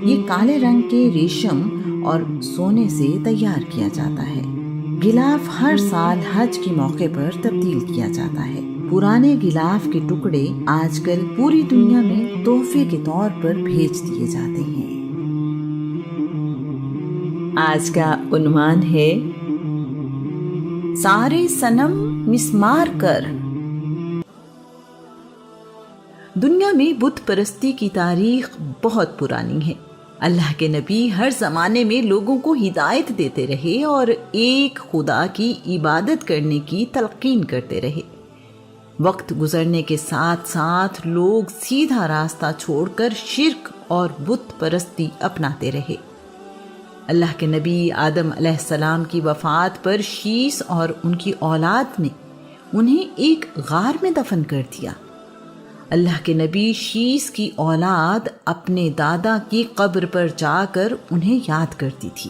یہ کالے رنگ کے ریشم اور سونے سے تیار کیا جاتا ہے۔ غلاف ہر سال حج کے موقع پر تبدیل کیا جاتا ہے۔ پرانے غلاف کے ٹکڑے آج کل پوری دنیا میں تحفے کے طور پر بھیج دیے جاتے ہیں۔ آج کا عنوان ہے سارے صنم مسمار کر۔ دنیا میں بت پرستی کی تاریخ بہت پرانی ہے۔ اللہ کے نبی ہر زمانے میں لوگوں کو ہدایت دیتے رہے اور ایک خدا کی عبادت کرنے کی تلقین کرتے رہے۔ وقت گزرنے کے ساتھ ساتھ لوگ سیدھا راستہ چھوڑ کر شرک اور بت پرستی اپناتے رہے۔ اللہ کے نبی آدم علیہ السلام کی وفات پر شیس اور ان کی اولاد نے انہیں ایک غار میں دفن کر دیا۔ اللہ کے نبی شیس کی اولاد اپنے دادا کی قبر پر جا کر انہیں یاد کرتی تھی۔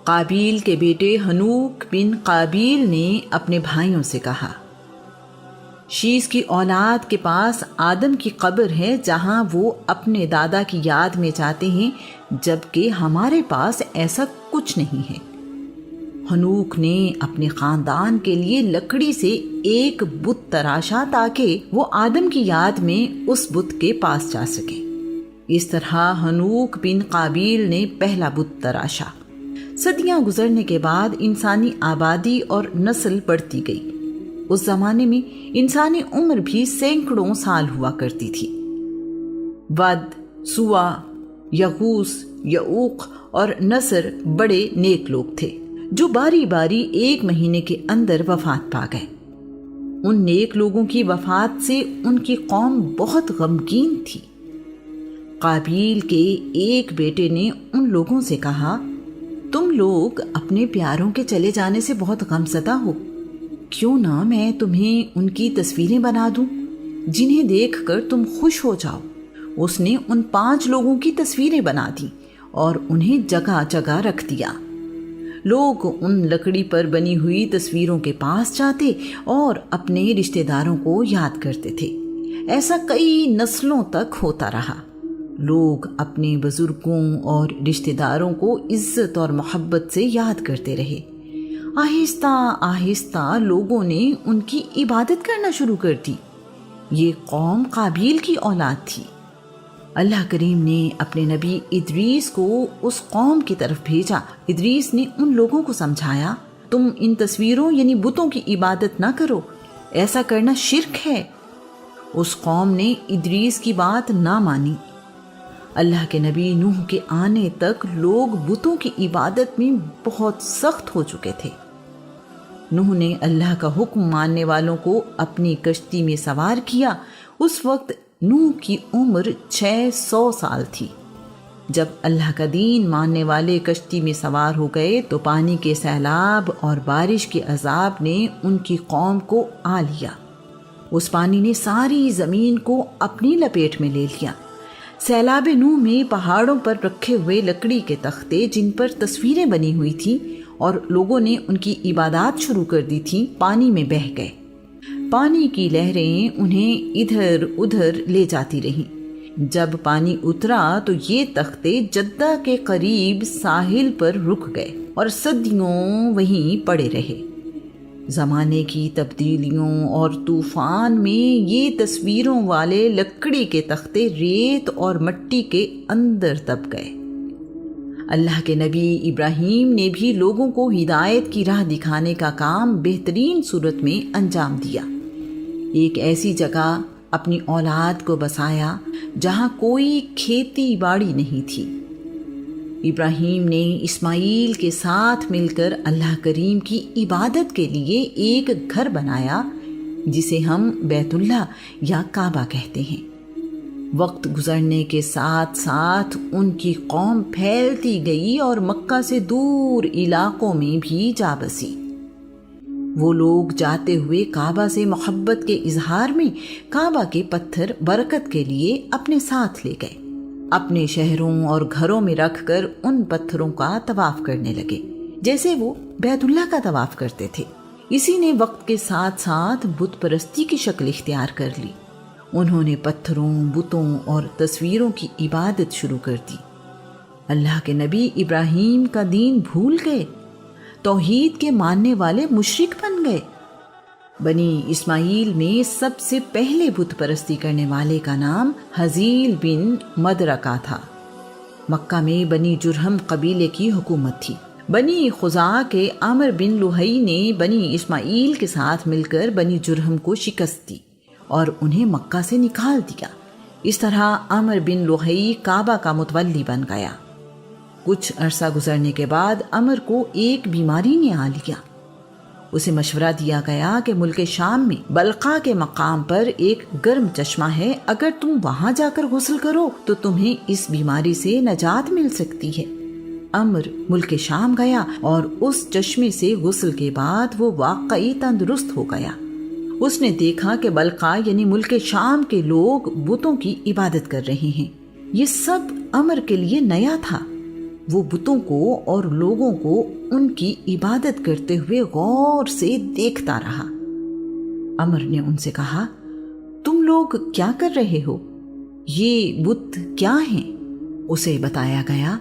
قابیل کے بیٹے ہنوک بن قابیل نے اپنے بھائیوں سے کہا، شیس کی اولاد کے پاس آدم کی قبر ہے جہاں وہ اپنے دادا کی یاد میں جاتے ہیں، جبکہ ہمارے پاس ایسا کچھ نہیں ہے۔ ہنوک نے اپنے خاندان کے لیے لکڑی سے ایک بت تراشا تاکہ وہ آدم کی یاد میں اس بت کے پاس جا سکے۔ اس طرح ہنوک بن قابیل نے پہلا بت تراشا۔ صدیاں گزرنے کے بعد انسانی آبادی اور نسل بڑھتی گئی۔ اس زمانے میں انسانی عمر بھی سینکڑوں سال ہوا کرتی تھی۔ ود، سوا، یغوس، یعوق اور نصر بڑے نیک لوگ تھے جو باری باری 1 مہینے کے اندر وفات پا گئے۔ ان نیک لوگوں کی وفات سے ان کی قوم بہت غمگین تھی۔ قابیل کے ایک بیٹے نے ان لوگوں سے کہا، تم لوگ اپنے پیاروں کے چلے جانے سے بہت غمزدہ ہو، کیوں نہ میں تمہیں ان کی تصویریں بنا دوں جنہیں دیکھ کر تم خوش ہو جاؤ۔ اس نے ان 5 لوگوں کی تصویریں بنا دیں اور انہیں جگہ جگہ رکھ دیا۔ لوگ ان لکڑی پر بنی ہوئی تصویروں کے پاس جاتے اور اپنے رشتہ داروں کو یاد کرتے تھے۔ ایسا کئی نسلوں تک ہوتا رہا۔ لوگ اپنے بزرگوں اور رشتہ داروں کو عزت اور محبت سے یاد کرتے رہے۔ آہستہ آہستہ لوگوں نے ان کی عبادت کرنا شروع کر دی۔ یہ قوم قابیل کی اولاد تھی۔ اللہ کریم نے اپنے نبی ادریس کو اس قوم کی طرف بھیجا۔ ادریس نے ان لوگوں کو سمجھایا، تم ان تصویروں یعنی بتوں کی عبادت نہ کرو، ایسا کرنا شرک ہے۔ اس قوم نے ادریس کی بات نہ مانی۔ اللہ کے نبی نوح کے آنے تک لوگ بتوں کی عبادت میں بہت سخت ہو چکے تھے۔ نوح نے اللہ کا حکم ماننے والوں کو اپنی کشتی میں سوار کیا۔ اس وقت نوح کی عمر 600 سال تھی۔ جب اللہ کا دین ماننے والے کشتی میں سوار ہو گئے تو پانی کے سیلاب اور بارش کے عذاب نے ان کی قوم کو آ لیا۔ اس پانی نے ساری زمین کو اپنی لپیٹ میں لے لیا۔ سیلاب نوح میں پہاڑوں پر رکھے ہوئے لکڑی کے تختے جن پر تصویریں بنی ہوئی تھیں اور لوگوں نے ان کی عبادات شروع کر دی تھیں، پانی میں بہہ گئے۔ پانی کی لہریں انہیں ادھر ادھر لے جاتی رہیں۔ جب پانی اترا تو یہ تختے جدہ کے قریب ساحل پر رک گئے اور صدیوں وہیں پڑے رہے۔ زمانے کی تبدیلیوں اور طوفان میں یہ تصویروں والے لکڑی کے تختے ریت اور مٹی کے اندر دب گئے۔ اللہ کے نبی ابراہیم نے بھی لوگوں کو ہدایت کی راہ دکھانے کا کام بہترین صورت میں انجام دیا۔ ایک ایسی جگہ اپنی اولاد کو بسایا جہاں کوئی کھیتی باڑی نہیں تھی۔ ابراہیم نے اسماعیل کے ساتھ مل کر اللہ کریم کی عبادت کے لیے ایک گھر بنایا جسے ہم بیت اللہ یا کعبہ کہتے ہیں۔ وقت گزرنے کے ساتھ ساتھ ان کی قوم پھیلتی گئی اور مکہ سے دور علاقوں میں بھی جا بسی۔ وہ لوگ جاتے ہوئے کعبہ سے محبت کے اظہار میں کعبہ کے پتھر برکت کے لیے اپنے ساتھ لے گئے۔ اپنے شہروں اور گھروں میں رکھ کر ان پتھروں کا طواف کرنے لگے جیسے وہ بیت اللہ کا طواف کرتے تھے۔ اسی نے وقت کے ساتھ ساتھ بت پرستی کی شکل اختیار کر لی۔ انہوں نے پتھروں، بتوں اور تصویروں کی عبادت شروع کر دی۔ اللہ کے نبی ابراہیم کا دین بھول گئے، توحید کے ماننے والے مشرک بن گئے۔ بنی اسماعیل میں سب سے پہلے بت پرستی کرنے والے کا نام حزیل بن مدرکہ تھا۔ مکہ میں بنی جرہم قبیلے کی حکومت تھی۔ بنی خزاعہ کے عامر بن لوہی نے بنی اسماعیل کے ساتھ مل کر بنی جرہم کو شکست دی اور انہیں مکہ سے نکال دیا۔ اس طرح عامر بن لوہی کعبہ کا متولی بن گیا۔ کچھ عرصہ گزرنے کے بعد عامر کو ایک بیماری نے آ لیا۔ اسے مشورہ دیا گیا کہ ملک شام میں بلقا کے مقام پر ایک گرم چشمہ ہے، اگر تم وہاں جا کر غسل کرو تو تمہیں اس بیماری سے نجات مل سکتی ہے۔ عامر ملک شام گیا اور اس چشمے سے غسل کے بعد وہ واقعی تندرست ہو گیا۔ اس نے دیکھا کہ بلقا یعنی ملک شام کے لوگ بتوں کی عبادت کر رہے ہیں۔ یہ سب عامر کے لیے نیا تھا۔ وہ بتوں کو اور لوگوں کو ان کی عبادت کرتے ہوئے غور سے دیکھتا رہا۔ عامر نے ان سے کہا، تم لوگ کیا کر رہے ہو؟ یہ بت کیا ہیں؟ اسے بتایا گیا،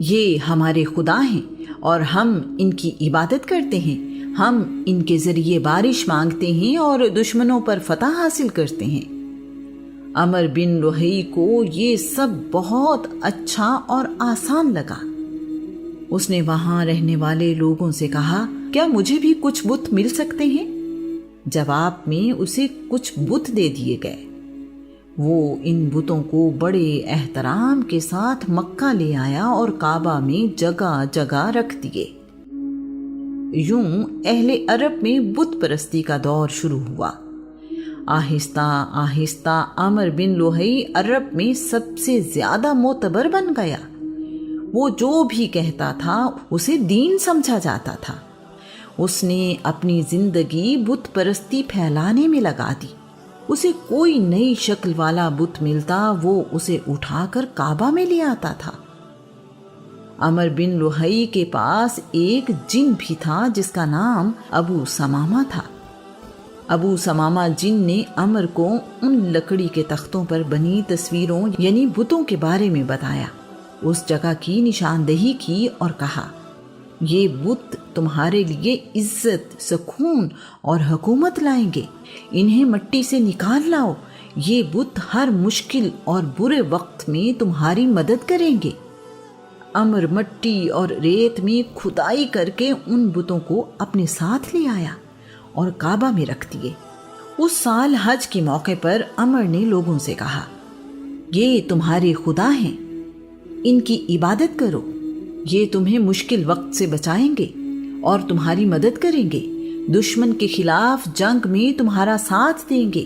یہ ہمارے خدا ہیں اور ہم ان کی عبادت کرتے ہیں۔ ہم ان کے ذریعے بارش مانگتے ہیں اور دشمنوں پر فتح حاصل کرتے ہیں۔ عامر بن لوہی کو یہ سب بہت اچھا اور آسان لگا۔ اس نے وہاں رہنے والے لوگوں سے کہا، کیا مجھے بھی کچھ بت مل سکتے ہیں؟ جواب میں اسے کچھ بت دے دیے گئے۔ وہ ان بتوں کو بڑے احترام کے ساتھ مکہ لے آیا اور کعبہ میں جگہ جگہ رکھ دیے۔ یوں اہل عرب میں بت پرستی کا دور شروع ہوا۔ آہستہ آہستہ عامر بن لوہی عرب میں سب سے زیادہ معتبر بن گیا۔ وہ جو بھی کہتا تھا اسے دین سمجھا جاتا تھا۔ اس نے اپنی زندگی بت پرستی پھیلانے میں لگا دی۔ اسے کوئی نئی شکل والا بت ملتا وہ اسے اٹھا کر کعبہ میں لے آتا تھا۔ عامر بن لوہی کے پاس ایک جن بھی تھا جس کا نام ابو سمامہ تھا۔ ابو سمامہ جن نے عامر کو ان لکڑی کے تختوں پر بنی تصویروں یعنی بتوں کے بارے میں بتایا، اس جگہ کی نشاندہی کی اور کہا، یہ بت تمہارے لیے عزت، سکون اور حکومت لائیں گے، انہیں مٹی سے نکال لاؤ، یہ بت ہر مشکل اور برے وقت میں تمہاری مدد کریں گے۔ عامر مٹی اور ریت میں کھدائی کر کے ان بتوں کو اپنے ساتھ لے آیا اور کعبہ میں رکھ دیے۔ اس سال حج کے موقع پر عامر نے لوگوں سے کہا، یہ تمہارے خدا ہیں، ان کی عبادت کرو، یہ تمہیں مشکل وقت سے بچائیں گے اور تمہاری مدد کریں گے، دشمن کے خلاف جنگ میں تمہارا ساتھ دیں گے۔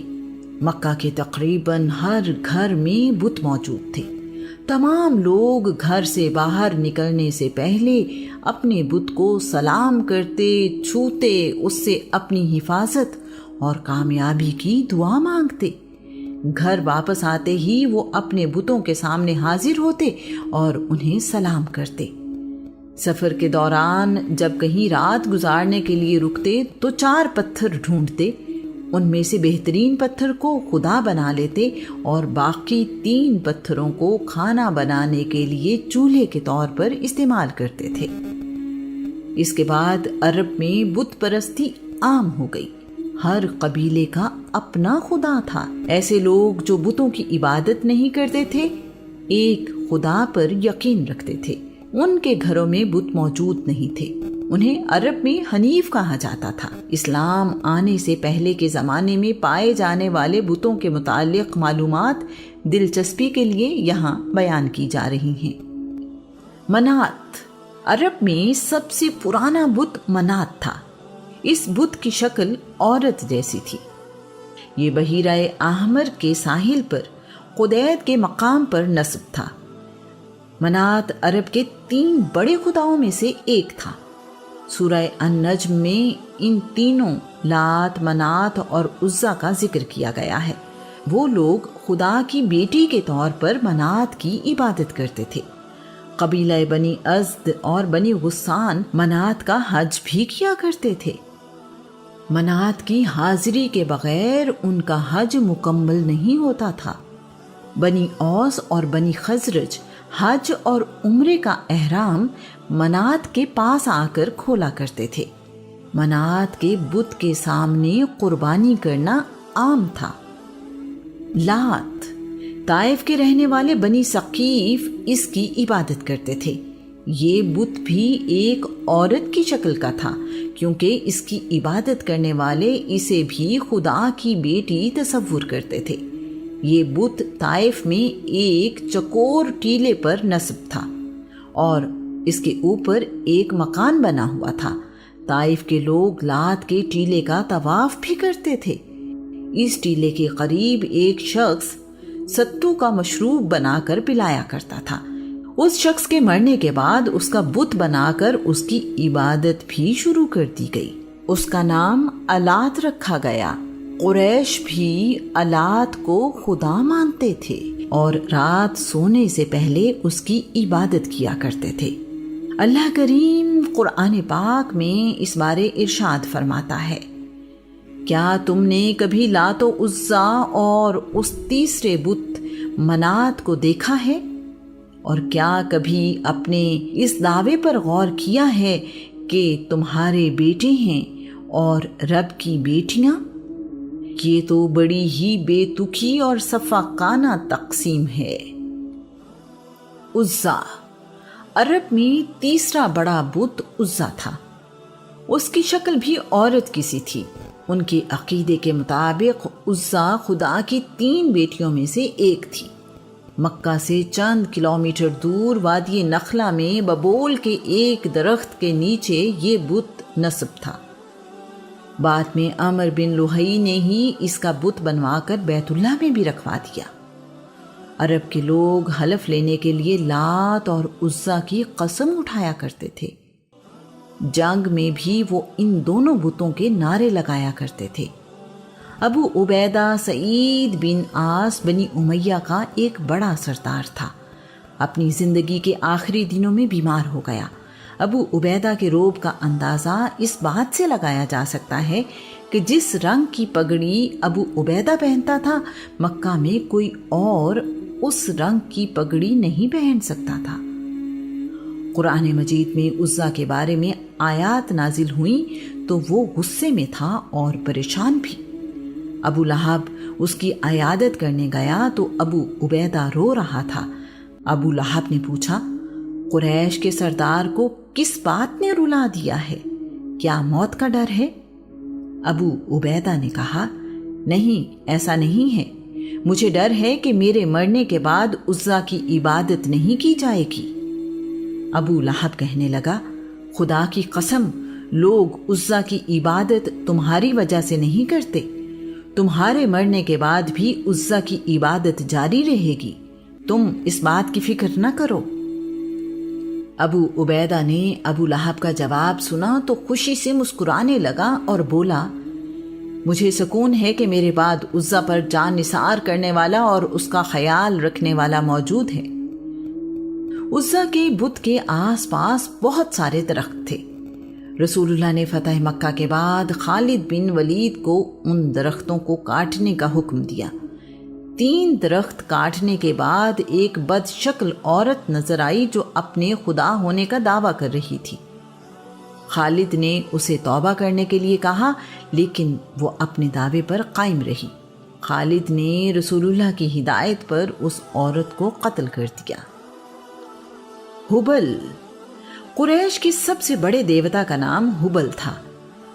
مکہ کے تقریباً ہر گھر میں بت موجود تھے۔ تمام لوگ گھر سے باہر نکلنے سے پہلے اپنے بت کو سلام کرتے، چھوتے، اس سے اپنی حفاظت اور کامیابی کی دعا مانگتے۔ گھر واپس آتے ہی وہ اپنے بتوں کے سامنے حاضر ہوتے اور انہیں سلام کرتے۔ سفر کے دوران جب کہیں رات گزارنے کے لیے رکتے تو 4 پتھر ڈھونڈتے، ان میں سے بہترین پتھر کو خدا بنا لیتے اور باقی 3 پتھروں کو کھانا بنانے کے لیے چولہے کے طور پر استعمال کرتے تھے۔ اس کے بعد عرب میں بت پرستی عام ہو گئی۔ ہر قبیلے کا اپنا خدا تھا۔ ایسے لوگ جو بتوں کی عبادت نہیں کرتے تھے، ایک خدا پر یقین رکھتے تھے۔ ان کے گھروں میں بت موجود نہیں تھے۔ انہیں عرب میں حنیف کہا جاتا تھا۔ اسلام آنے سے پہلے کے زمانے میں پائے جانے والے بتوں کے متعلق معلومات دلچسپی کے لیے یہاں بیان کی جا رہی ہیں۔ منات، عرب میں سب سے پرانا بت منات تھا۔ اس بت کی شکل عورت جیسی تھی۔ یہ بحیرہ احمر کے ساحل پر قدید کے مقام پر نصب تھا۔ منات عرب کے 3 بڑے خداؤں میں سے ایک تھا۔ سورہ النجم میں ان تینوں لات، منات اور عزا کا ذکر کیا گیا ہے۔ وہ لوگ خدا کی بیٹی کے طور پر منات کی عبادت کرتے تھے۔ قبیلہ بنی ازد اور بنی غسان منات کا حج بھی کیا کرتے تھے۔ منات کی حاضری کے بغیر ان کا حج مکمل نہیں ہوتا تھا۔ بنی اوس اور بنی خزرج حج اور عمرے کا احرام منات کے پاس آ کر کھولا کرتے تھے۔ منات کے بت کے سامنے قربانی کرنا عام تھا۔ لات، طائف کے رہنے والے بنی ثقیف اس کی عبادت کرتے تھے۔ یہ بت بھی ایک عورت کی شکل کا تھا، کیونکہ اس کی عبادت کرنے والے اسے بھی خدا کی بیٹی تصور کرتے تھے۔ یہ بت طائف میں ایک چکور ٹیلے پر نصب تھا اور اس کے اوپر ایک مکان بنا ہوا تھا۔ طائف کے لوگ لات کے ٹیلے کا طواف بھی کرتے تھے۔ اس ٹیلے کے قریب ایک شخص ستو کا مشروب بنا کر پلایا کرتا تھا۔ اس شخص کے مرنے کے بعد اس کا بت بنا کر اس کی عبادت بھی شروع کر دی گئی۔ اس کا نام الات رکھا گیا۔ قریش بھی الات کو خدا مانتے تھے اور رات سونے سے پہلے اس کی عبادت کیا کرتے تھے۔ اللہ کریم قرآن پاک میں اس بارے ارشاد فرماتا ہے، کیا تم نے کبھی لات و عزا اور اس تیسرے بت منات کو دیکھا ہے؟ اور کیا کبھی اپنے اس دعوے پر غور کیا ہے کہ تمہارے بیٹے ہیں اور رب کی بیٹیاں؟ یہ تو بڑی ہی بے تکی اور سفاکانہ تقسیم ہے۔ عزا، عرب میں تیسرا بڑا بت عزا تھا۔ اس کی شکل بھی عورت کی سی تھی۔ ان کے عقیدے کے مطابق عزا خدا کی 3 بیٹیوں میں سے ایک تھی۔ مکہ سے چند کلومیٹر دور وادی نخلا میں ببول کے ایک درخت کے نیچے یہ بت نصب تھا۔ بعد میں عمر بن لوہی نے ہی اس کا بت بنوا کر بیت اللہ میں بھی رکھوا دیا۔ عرب کے لوگ حلف لینے کے لیے لات اور عزا کی قسم اٹھایا کرتے تھے۔ جنگ میں بھی وہ ان دونوں بتوں کے نعرے لگایا کرتے تھے۔ ابو عبیدہ سعید بن عاص بنی امیہ کا ایک بڑا سردار تھا۔ اپنی زندگی کے آخری دنوں میں بیمار ہو گیا۔ ابو عبیدہ کے روب کا اندازہ اس بات سے لگایا جا سکتا ہے کہ جس رنگ کی پگڑی ابو عبیدہ پہنتا تھا، مکہ میں کوئی اور اس رنگ کی پگڑی نہیں پہن سکتا تھا۔ قرآن مجید میں عزا کے بارے میں آیات نازل ہوئیں تو وہ غصے میں تھا اور پریشان بھی۔ ابو لہب اس کی عیادت کرنے گیا تو ابو عبیدہ رو رہا تھا۔ ابو لہب نے پوچھا، قریش کے سردار کو کس بات نے رلا دیا ہے؟ کیا موت کا ڈر ہے؟ ابو عبیدہ نے کہا، نہیں، ایسا نہیں ہے۔ مجھے ڈر ہے کہ میرے مرنے کے بعد عزا کی عبادت نہیں کی جائے گی۔ ابو لہب کہنے لگا، خدا کی قسم، لوگ عزا کی عبادت تمہاری وجہ سے نہیں کرتے۔ تمہارے مرنے کے بعد بھی عزا کی عبادت جاری رہے گی، تم اس بات کی فکر نہ کرو۔ ابو عبیدہ نے ابو لہب کا جواب سنا تو خوشی سے مسکرانے لگا اور بولا، مجھے سکون ہے کہ میرے بعد عزا پر جان نثار کرنے والا اور اس کا خیال رکھنے والا موجود ہے۔ عزا کے بت کے آس پاس بہت سارے درخت تھے۔ رسول اللہ نے فتح مکہ کے بعد خالد بن ولید کو ان درختوں کو کاٹنے کا حکم دیا۔ 3 درخت کاٹنے کے بعد ایک بد شکل عورت نظر آئی جو اپنے خدا ہونے کا دعویٰ کر رہی تھی۔ خالد نے اسے توبہ کرنے کے لیے کہا، لیکن وہ اپنے دعوے پر قائم رہی۔ خالد نے رسول اللہ کی ہدایت پر اس عورت کو قتل کر دیا۔ ہبل، قریش کے سب سے بڑے دیوتا کا نام ہبل تھا۔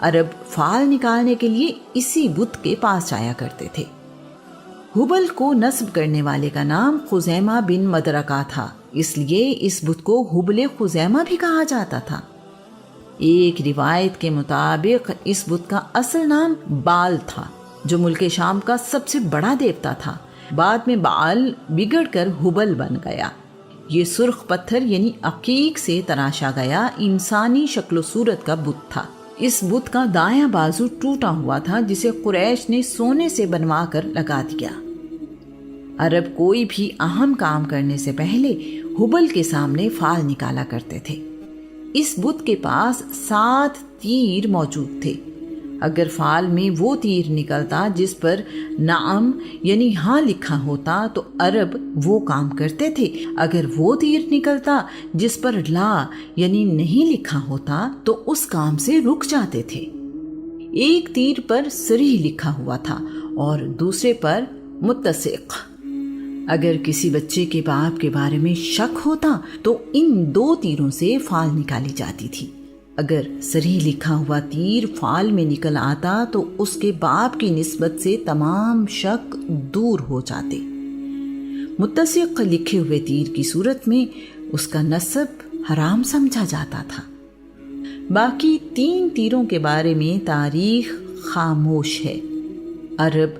عرب فال نکالنے کے لیے اسی بت کے پاس جایا کرتے تھے۔ ہبل کو نصب کرنے والے کا نام خزیمہ بن مدرکہ تھا، اس لیے اس بت کو ہبل خزیمہ بھی کہا جاتا تھا۔ ایک روایت کے مطابق اس بت کا اصل نام بال تھا، جو ملک شام کا سب سے بڑا دیوتا تھا۔ بعد میں بال بگڑ کر ہبل بن گیا۔ یہ سرخ پتھر یعنی عقیق سے تراشا گیا انسانی شکل و صورت کا بت تھا۔ اس بت کا دایاں بازو ٹوٹا ہوا تھا، جسے قریش نے سونے سے بنوا کر لگا دیا۔ عرب کوئی بھی اہم کام کرنے سے پہلے ہبل کے سامنے فال نکالا کرتے تھے۔ اس بت کے پاس 7 تیر موجود تھے۔ اگر فعل میں وہ تیر نکلتا جس پر نعم یعنی ہاں لکھا ہوتا تو عرب وہ کام کرتے تھے، اگر وہ تیر نکلتا جس پر لا یعنی نہیں لکھا ہوتا تو اس کام سے رک جاتے تھے۔ ایک تیر پر صریح لکھا ہوا تھا اور دوسرے پر متسق۔ اگر کسی بچے کے باپ کے بارے میں شک ہوتا تو ان دو تیروں سے فعل نکالی جاتی تھی۔ اگر صریح لکھا ہوا تیر فعل میں نکل آتا تو اس کے باپ کی نسبت سے تمام شک دور ہو جاتے۔ متسق لکھے ہوئے تیر کی صورت میں اس کا نسب حرام سمجھا جاتا تھا۔ باقی 3 تیروں کے بارے میں تاریخ خاموش ہے۔ عرب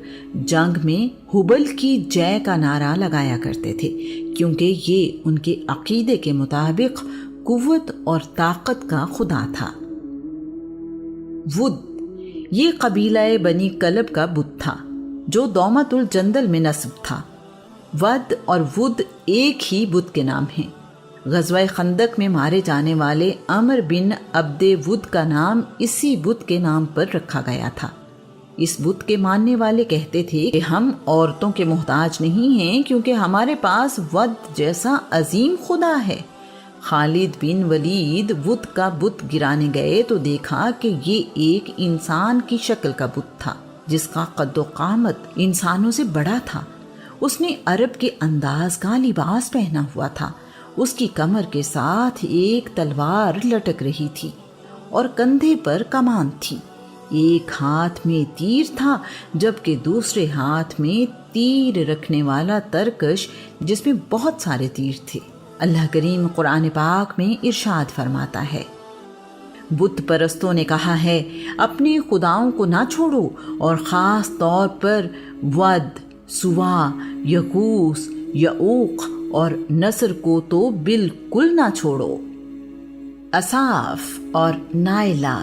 جنگ میں ہبل کی جے کا نعرہ لگایا کرتے تھے کیونکہ یہ ان کے عقیدے کے مطابق قوت اور طاقت کا خدا تھا۔ ود یہ قبیلہ بنی کلب کا بت تھا جو دومت الجندل میں نسب تھا۔ ود اور ود ایک ہی بت کے نام ہیں۔ غزوہ خندق میں مارے جانے والے عمر بن عبد ود کا نام اسی بت کے نام پر رکھا گیا تھا۔ اس بت کے ماننے والے کہتے تھے کہ ہم عورتوں کے محتاج نہیں ہیں کیونکہ ہمارے پاس ود جیسا عظیم خدا ہے۔ خالد بن ولید ود کا بت گرانے گئے تو دیکھا کہ یہ ایک انسان کی شکل کا بت تھا جس کا قد و قامت انسانوں سے بڑا تھا۔ اس نے عرب کے انداز کا لباس پہنا ہوا تھا۔ اس کی کمر کے ساتھ ایک تلوار لٹک رہی تھی اور کندھے پر کمان تھی۔ ایک ہاتھ میں تیر تھا جبکہ دوسرے ہاتھ میں تیر رکھنے والا ترکش جس میں بہت سارے تیر تھے۔ اللہ کریم قرآن پاک میں ارشاد فرماتا ہے، بت پرستوں نے کہا ہے اپنے خداؤں کو نہ چھوڑو اور خاص طور پر ود، سوا، یغوث، یعوق اور نصر کو تو بالکل نہ چھوڑو۔ اصاف اور نائلہ۔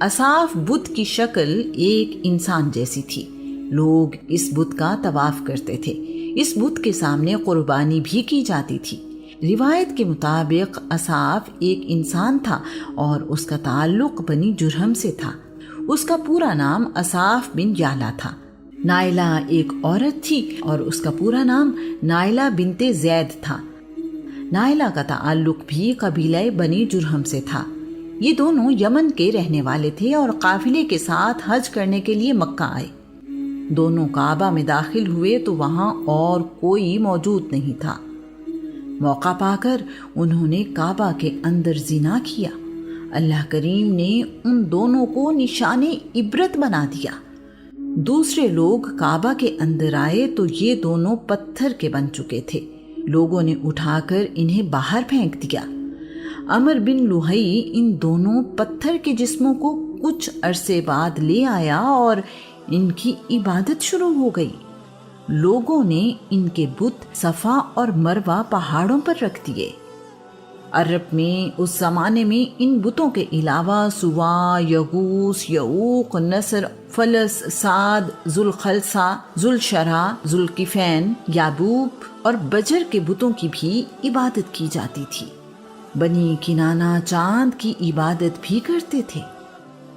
اصاف بت کی شکل ایک انسان جیسی تھی۔ لوگ اس بت کا طواف کرتے تھے۔ اس بت کے سامنے قربانی بھی کی جاتی تھی۔ روایت کے مطابق اصاف ایک انسان تھا اور اس کا تعلق بنی جرہم سے تھا۔ اس کا پورا نام اصاف بن یعلا تھا۔ نائلہ ایک عورت تھی اور اس کا پورا نام نائلہ بنت زید تھا۔ نائلہ کا تعلق بھی قبیلہ بنی جرہم سے تھا۔ یہ دونوں یمن کے رہنے والے تھے اور قافلے کے ساتھ حج کرنے کے لیے مکہ آئے۔ دونوں کعبہ میں داخل ہوئے تو وہاں اور کوئی موجود نہیں تھا۔ موقع پا کر انہوں نے کعبہ کے اندر زنا کیا۔ اللہ کریم نے ان دونوں کو نشان عبرت بنا دیا۔ دوسرے لوگ کعبہ کے اندر آئے تو یہ دونوں پتھر کے بن چکے تھے۔ لوگوں نے اٹھا کر انہیں باہر پھینک دیا۔ عمر بن لوہی ان دونوں پتھر کے جسموں کو کچھ عرصے بعد لے آیا اور ان کی عبادت شروع ہو گئی۔ لوگوں نے ان کے بت صفا اور مروہ پہاڑوں پر رکھ دیے۔ عرب میں اس زمانے میں ان بتوں کے علاوہ سوا، یغوث، یعوق، نصر، فلس، سعد، ذوالخلصہ، ذوالشرح، ذوالکفین، یابوب اور بجر کے بتوں کی بھی عبادت کی جاتی تھی۔ بنی کنانہ چاند کی عبادت بھی کرتے تھے۔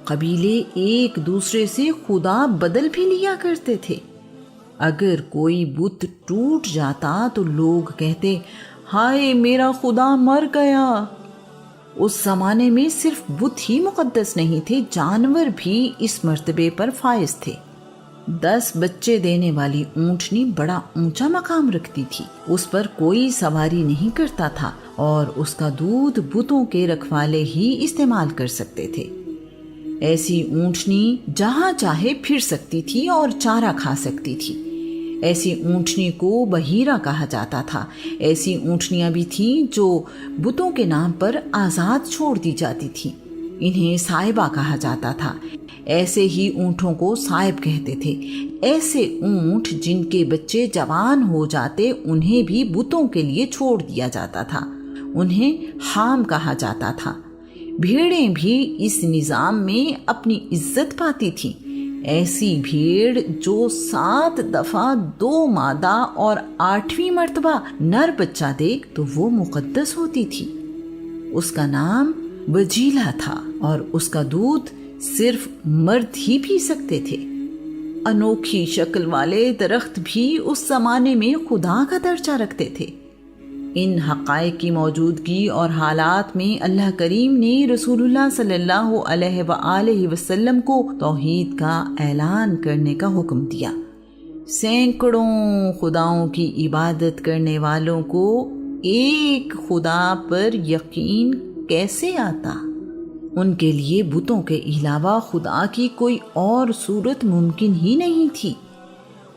قبیلے ایک دوسرے سے خدا بدل بھی لیا کرتے تھے۔ اگر کوئی بت ٹوٹ جاتا تو لوگ کہتے ہائے میرا خدا مر گیا۔ اس زمانے میں صرف بت ہی مقدس نہیں تھے، جانور بھی اس مرتبے پر فائز تھے۔ 10 بچے دینے والی اونٹنی بڑا اونچا مقام رکھتی تھی۔ اس پر کوئی سواری نہیں کرتا تھا اور اس کا دودھ بتوں کے رکھوالے ہی استعمال کر سکتے تھے۔ ایسی اونٹنی جہاں چاہے پھر سکتی تھی اور چارہ کھا سکتی تھی۔ ایسی اونٹنی کو بحیرہ کہا جاتا تھا۔ ایسی اونٹنیاں بھی تھیں جو بتوں کے نام پر آزاد چھوڑ دی جاتی تھیں۔ انہیں صائبہ کہا جاتا تھا۔ ایسے ہی اونٹوں کو صائب کہتے تھے۔ ایسے اونٹ جن کے بچے جوان ہو جاتے انہیں بھی بتوں کے لیے چھوڑ دیا جاتا تھا۔ انہیں حام کہا جاتا تھا۔ بھیڑیں بھی اس نظام میں اپنی عزت پاتی تھیں۔ ایسی بھیڑ جو 7 دفعہ 2 مادہ اور 8ویں مرتبہ نر بچہ دے تو وہ مقدس ہوتی تھی۔ اس کا نام وجیلہ تھا اور اس کا دودھ صرف مرد ہی پی سکتے تھے۔ انوکھی شکل والے درخت بھی اس زمانے میں خدا کا درجہ رکھتے تھے۔ ان حقائق کی موجودگی اور حالات میں اللہ کریم نے رسول اللہ صلی اللہ علیہ وآلہ وسلم کو توحید کا اعلان کرنے کا حکم دیا۔ سینکڑوں خداؤں کی عبادت کرنے والوں کو ایک خدا پر یقین کیسے آتا؟ ان کے لیے بتوں کے علاوہ خدا کی کوئی اور صورت ممکن ہی نہیں تھی۔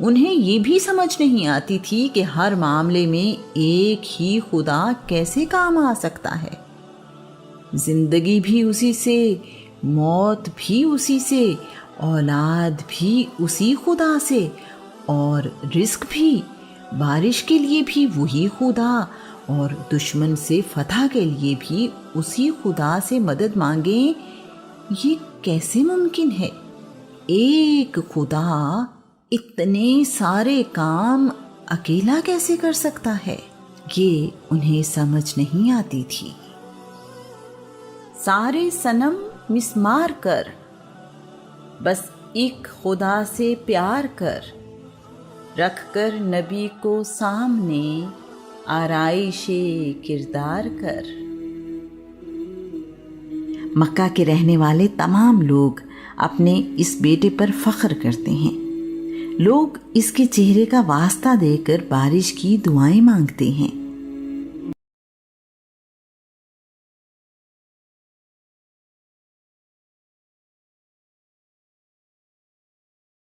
انہیں یہ بھی سمجھ نہیں آتی تھی کہ ہر معاملے میں ایک ہی خدا کیسے کام آ سکتا ہے۔ زندگی بھی اسی سے، موت بھی اسی سے، اولاد بھی اسی خدا سے، اور رزق بھی، بارش کے لیے بھی وہی خدا، اور دشمن سے فتح کے لیے بھی اسی خدا سے مدد مانگیں۔ یہ کیسے ممکن ہے؟ ایک خدا اتنے سارے کام اکیلا کیسے کر سکتا ہے؟ یہ انہیں سمجھ نہیں آتی تھی۔ سارے صنم مسمار کر، بس ایک خدا سے پیار کر، رکھ کر نبی کو سامنے آرائش کردار کر۔ مکہ کے رہنے والے تمام لوگ اپنے اس بیٹے پر فخر کرتے ہیں۔ لوگ اس کے چہرے کا واسطہ دے کر بارش کی دعائیں مانگتے ہیں۔